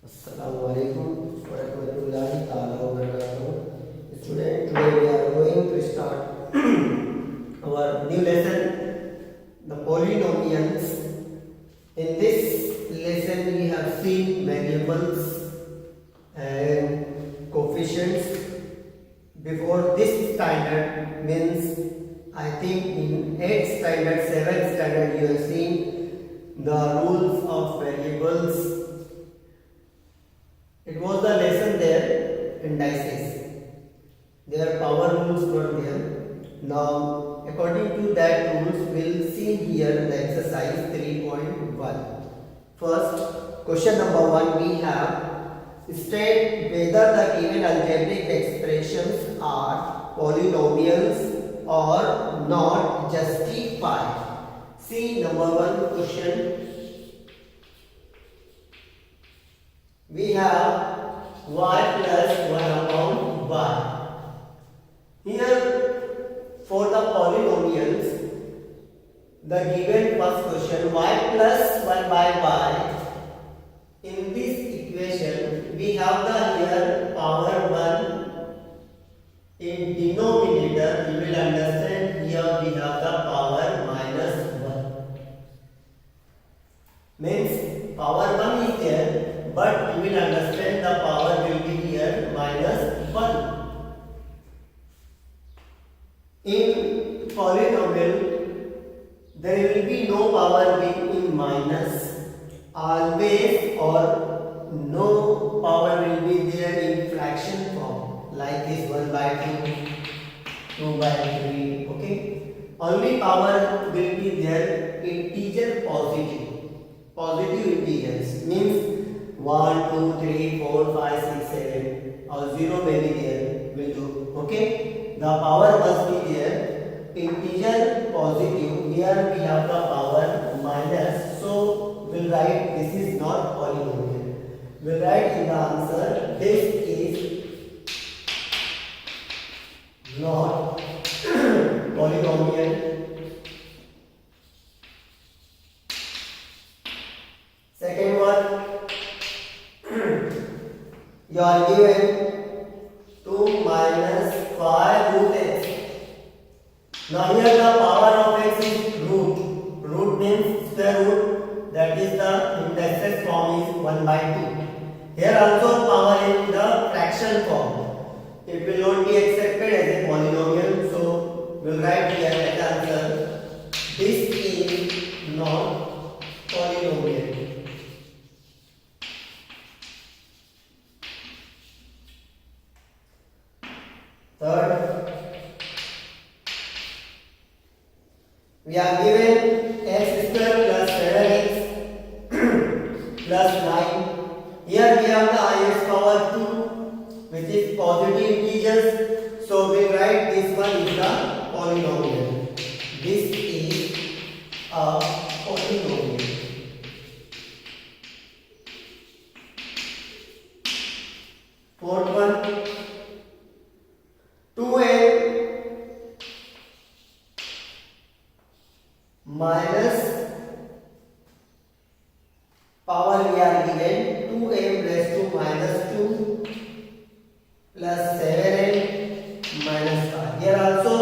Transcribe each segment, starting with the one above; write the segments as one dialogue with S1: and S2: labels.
S1: Assalamualaikum warahmatullahi taala wabarakatuh. Student, today we are going to start our new lesson, the polynomials. In this lesson, we have seen variables and coefficients. Before this standard means, I think in 8th standard, 7th standard, you have seen the rules of variables. It was the lesson there in indices. Their power rules were there. Now, according to that rules, we'll see here the exercise 3.1. First, question number 1 we have, state whether the given algebraic expressions are polynomials or not, justify. See number 1 question. We have y plus 1 upon y. Here for the polynomials, the given first question, y plus 1 by y. In this equation, we have the here power 1 in denominator. You will understand here we have the power minus 1. Means power 1 is there, but you will understand the power will be here minus 1. In polynomial, there will be no power being in minus, always, or no power will be there in fraction form, like this 1 by 2, 2 by 3, okay. Only power will be there integer positive integers, means 1, 2, 3, 4, 5, 6, 7, or 0 may be there, will do, okay. The power must be there integer positive. Here we have the power minus, so we'll write this is not polynomial. We'll write in the answer this is not polynomial. Second one, you are given 2 minus 5 root x. Now here the power of x is root. Root means square root, that is the indices form is 1 by 2. Here also power in the fraction form. It will not be accepted as a polynomial, so we'll write here as answer this is not polynomial. Third, we are given x square plus 7x plus 9. Here we have the highest power 2, which is positive integers. So we write this one is the polynomial. This is a polynomial. Fourth one, 2m minus power we are given 2m raised to minus 2 plus 7m minus 5. Here also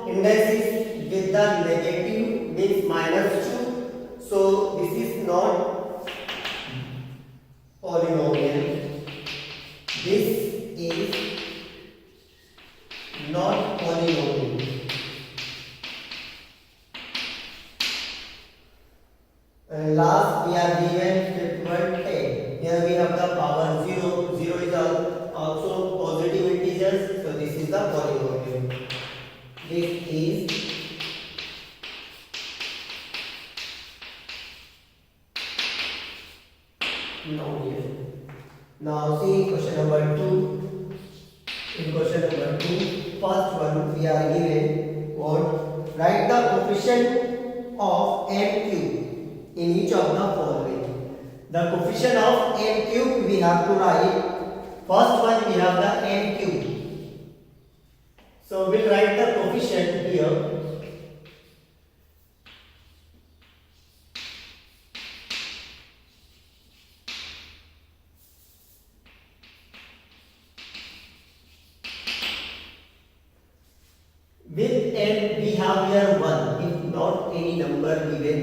S1: indices with the negative means minus 2. So this is not polynomial. This is not polynomial. And last we are given fifth one 10. Here we have the power 0. 0 is also positive integers, so this is the polynomial. This is polynomial. Now see question number 2. In question number 2, first one we are given what? Write the coefficient of m cube in each of the following. The coefficient of m cube we have to write. First one we have the m cube. So we'll write the coefficient here. have here 1. If not any number given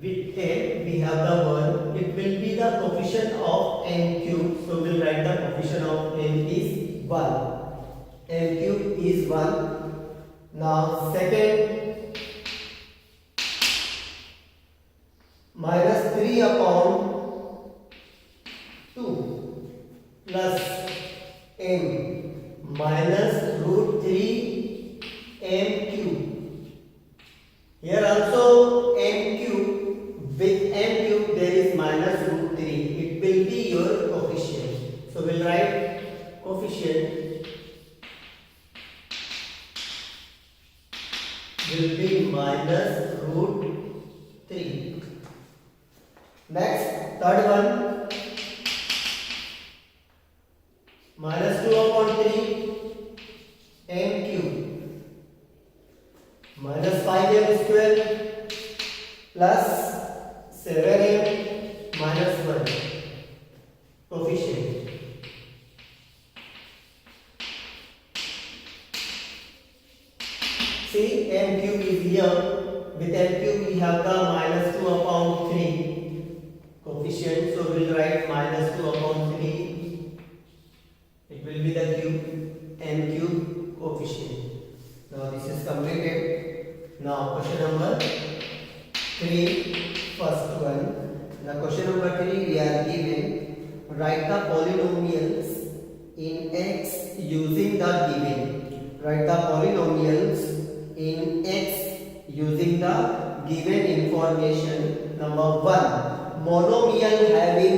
S1: with n, we have the 1. It will be the coefficient of n cube. So we'll write the coefficient of n is 1. n cube is 1. Now second, minus 3 upon 2 plus m minus root 3 m cube. Here also m cube, with m cube there is minus root 3. It will be your coefficient. So we'll write coefficient will be minus root 3. Next, third one, minus 2 upon 3 m cube minus 5m square plus 7m minus 1 coefficient. See, m cube is here. With m cube we have the minus 2 upon 3 coefficient. So we will write minus 2 upon 3. It will be the cube, m cube coefficient. Now this is completed. Now question number 3, first one. The question number 3 we are given, write the polynomials in x using the given. Write the polynomials in x using the given information. Number 1, monomial having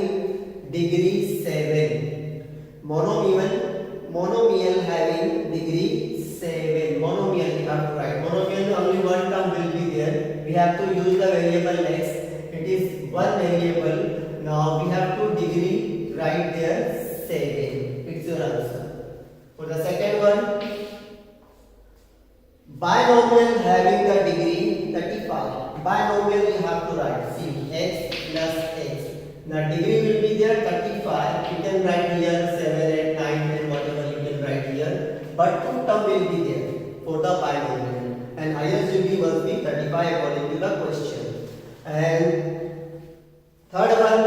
S1: degree 7. Monomial having degree 7. Monomial we have to write. Monomial only one term will be there. We have to use the variable x. It is one variable. Now we have to degree write there 7. It's your answer. For the second one, binomial having the degree 35. Binomial we have to write. See, x plus x. Now degree will be there 35. You can write here 7, 8, 9, 10, whatever you can write here. But two term will be there for the binomial. And highest degree must be 35 according to the question. And third one,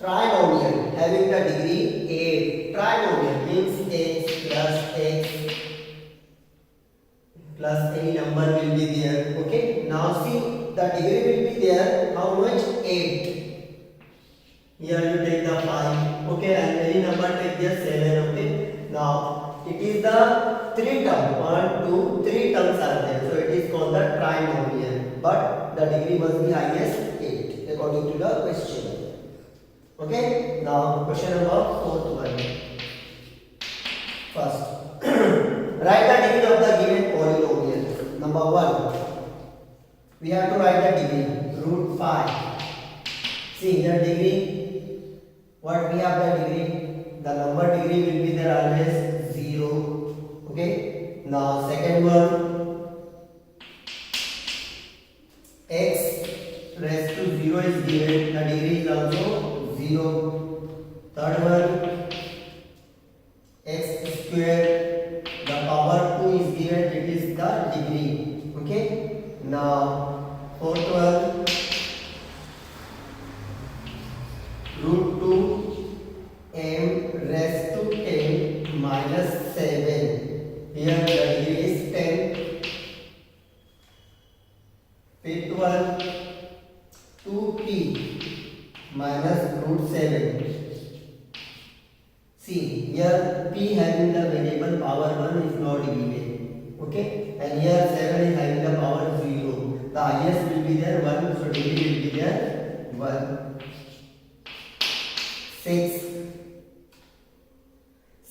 S1: trinomial having the degree 8. Trinomial means x plus any number will be there. Okay. Now see, the degree will be there. How much? 8. Here you take the 5. Okay. And any number take there 7. Okay. Now it is the 3 term. 1, 2, 3 terms are there. So it is called the trinomial. But the degree must be highest 8 according to the question. Okay. Now question number 4th one. First, write the degree of the given polynomial. Number 1, we have to write the degree. Root 5. See here degree. What we have the degree? The number degree will be there always 0. Okay. Now second one, x raised to 0 is given. The degree is also 0. Third one, x square. The power 2 is given. It is the degree. Okay. Now fourth one, root 2 m raised to 10 minus 7. Here the degree is 10. Fifth one, 2p minus root 7. See, here p having the variable power 1 is not given. Okay. And here 7 is having the power 0. The highest will be there 1. So degree will be there 1. 6.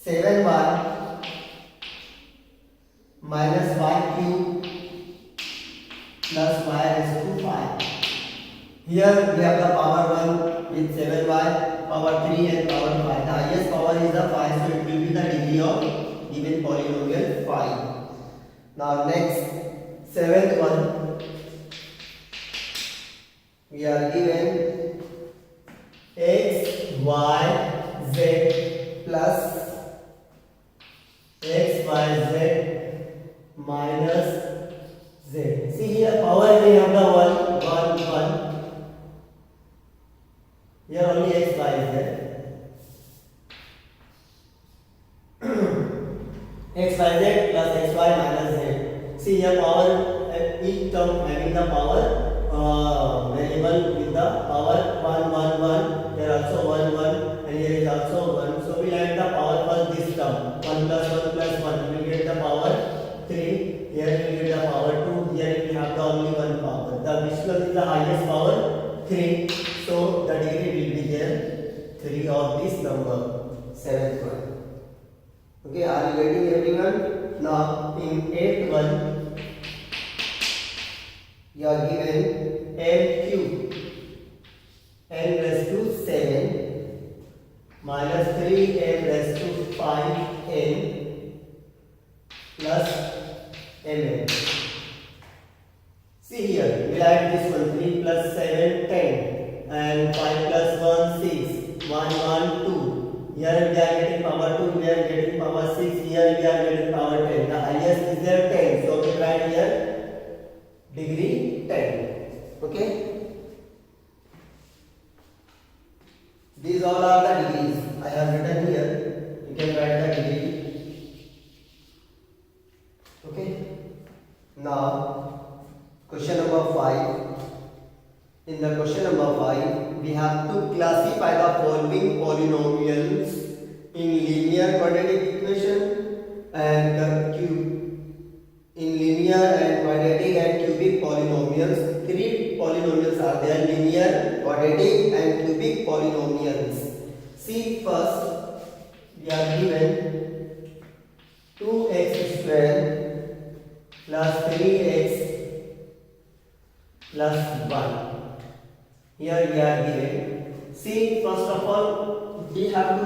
S1: 7y minus y cube plus y raised to 5. Here we have the power 1 with 7y, power 3 and power 5. The highest power is the 5, so it will be the degree of given polynomial 5. Now next, 7th one, we are given x, y, z plus x, y, z minus z. See here, power we have the 1. Here only x y is there. x y z plus x y minus z. See here, power each term having the power variable with the power 1. Here also 1, and here is also 1. So we add the power for this term 1 plus 1 plus 1. We will get the power 3. Here we will get the power 2. Here we have the only one power. The which one is the highest power? 3. So the degree will be there 3 of this number, 7th one. Okay, are you getting everyone? Now in 8th one, you are given m cube n raised to 7 minus 3m raised to 5n plus mn. See here, we add this one 3 plus 7 10 and 5 plus 1 6 1 2. Here we are getting power 2, we are getting power 6, here we are getting power 10. The highest is there 10, so we write here degree 10. Okay, these all are the degrees I have written here. You can write the degree. Okay, now question number 5. In the question number 5, we have to classify the following polynomials in linear quadratic equation and in linear and quadratic and cubic polynomials. 3 polynomials are there: linear, quadratic and cubic polynomials. See, first we are given 2x square plus 3x plus 1. Here we are given. See, first of all, we have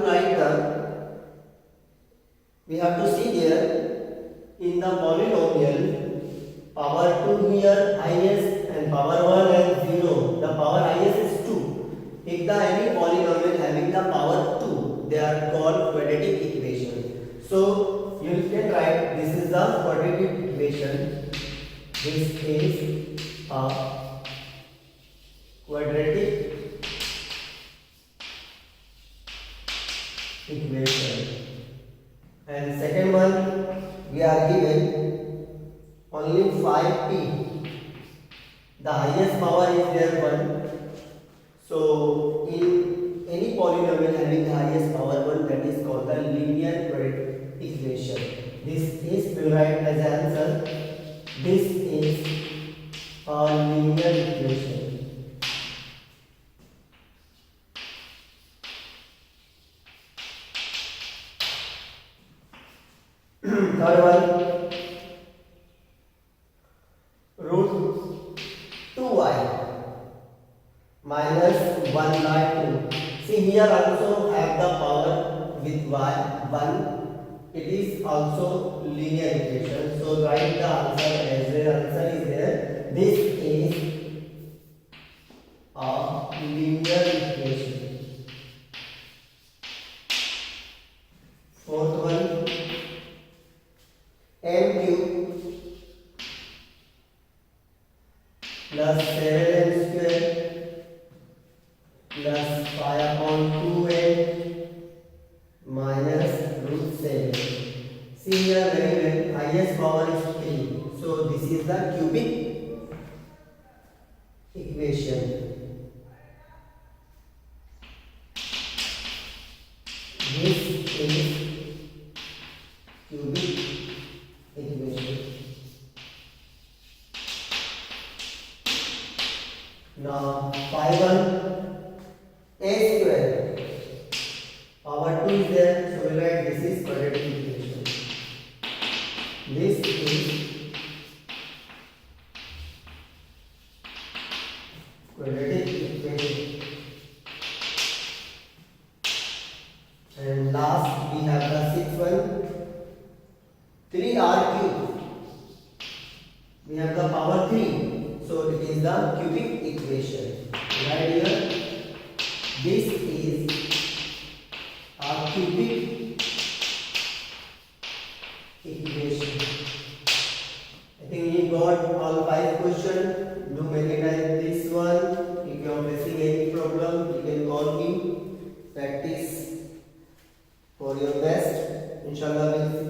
S1: to see there in the polynomial power 2 here highest and power 1 and 0. The power highest is 2. If the any polynomial having the power 2, they are called quadratic equation. So you can write this is the quadratic equation. This is a quadratic equation. And second one, we are given only 5p. The highest power is there 1. So in any polynomial having the highest power 1, that is called the linear quadratic equation. This is we write as answer. This is a linear equation. Third one, root 2y minus 1 by 2. See, here also have the power with y 1. It is also linear equation. So write the answer as the answer is there. This is a linear equation. Fourth one, m cube plus 7m square plus 5 upon 2n minus root 7. See here very well, highest power is 3. So this is the cubic equation. This is cubic equation. Now 5 a square power 2 is there, so we write this is quadratic equation. This is quadratic equation. And last we have the sixth one, 3r cube. We have the power 3, so it is the cubic equation. Right here, this is a cubic equation. got all 5 questions. Do memorize this one. If you are facing any problem, you can call me. Practice for your best. Inshallah, we'll see